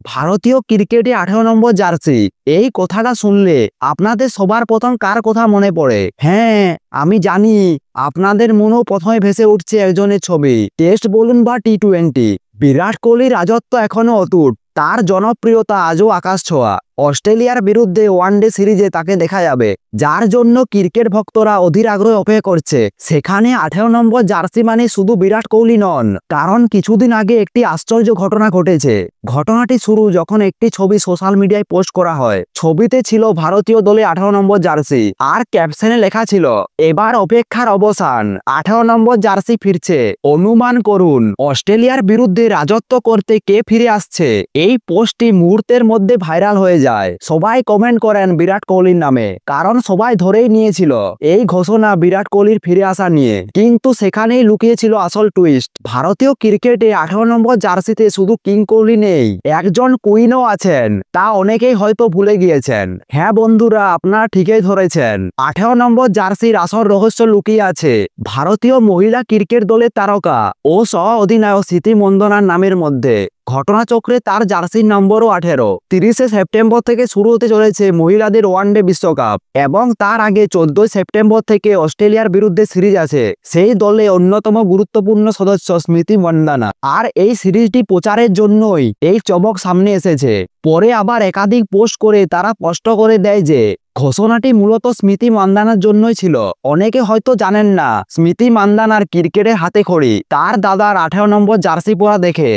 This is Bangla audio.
ভারতীয় ক্রিকেটে 18 নম্বর জার্সি, এই কথাটা শুনলে আপনাদের সবার প্রথম কার কথা মনে পড়ে? হ্যাঁ, আমি জানি আপনাদের মনেও প্রথমে ভেসে উঠছে একজনের ছবি। টেস্ট বলুন বা টি-20, বিরাট কোহলির রাজত্ব এখনো অটুট, তার জনপ্রিয়তা আজও আকাশ ছোঁয়া। অস্ট্রেলিয়ার বিরুদ্ধে ওয়ানডে সিরিজে তাকে দেখা যাবে, যার জন্য ক্রিকেট ভক্তরা অধীর আগ্রহে অপেক্ষা করছে। সেখানে 18 নম্বর জার্সি মানে শুধু বিরাট কোহলি নন, কারণ কিছুদিন আগে একটি আশ্চর্য ঘটনা ঘটেছে। ঘটনাটি শুরু যখন একটি ছবি সোশ্যাল মিডিয়ায় পোস্ট করা হয়। ছবিতে ছিল ভারতীয় দলে 18 নম্বর জার্সি, আর ক্যাপশনে লেখা ছিল, এবার অপেক্ষার অবসান, 18 নম্বর জার্সি ফিরছে। অনুমান করুন অস্ট্রেলিয়ার বিরুদ্ধে রাজত্ব করতে কে ফিরে আসছে। এই পোস্টটি মুহূর্তের মধ্যে ভাইরাল হয়ে যায়। সবাই কমেন্ট করেন বিরাট কোহলির নামে, কারণ সবাই ধরেই নিয়েছিল এই ঘোষণা বিরাট কোহলির ফিরে আসা নিয়ে। কিন্তু সেখানেই লুকিয়েছিল আসল টুইস্ট। ভারতীয় ক্রিকেটে 18 নম্বর জার্সিতে শুধু কিং কোহলি নেই, একজন কুইনও আছেন, তা অনেকেই হয়তো ভুলে গিয়েছেন। হ্যাঁ বন্ধুরা, আপনারা ঠিকই ধরেছেন, 18 নম্বর জার্সির আসল রহস্য লুকিয়ে আছে ভারতীয় মহিলা ক্রিকেট দলের তারকা ও সহ অধিনায়ক স্মৃতি মন্দনার নামের মধ্যে। ঘটনাচক্রে তার জার্সির নম্বরও 18। 30 সেপ্টেম্বর থেকে শুরু হতে চলেছে মহিলাদের ওয়ানডে বিশ্বকাপ, এবং তার আগে 14 সেপ্টেম্বর থেকে অস্ট্রেলিয়ার বিরুদ্ধে সিরিজ আছে। সেই দলে অন্যতম গুরুত্বপূর্ণ সদস্য স্মৃতি মন্দানা, আর এই সিরিজটি প্রচারের জন্যই এই চমক সামনে এসেছে। পরে আবার একাধিক পোস্ট করে তারা স্পষ্ট করে দেয় যে ঘোষণাটি মূলত স্মৃতি মান্দানার জন্যই ছিল। অনেকে হয়তো জানেন না, স্মৃতি মান্দানার ক্রিকেটের হাতে খড়ি তার দাদার 18 নম্বর জার্সি পরা দেখে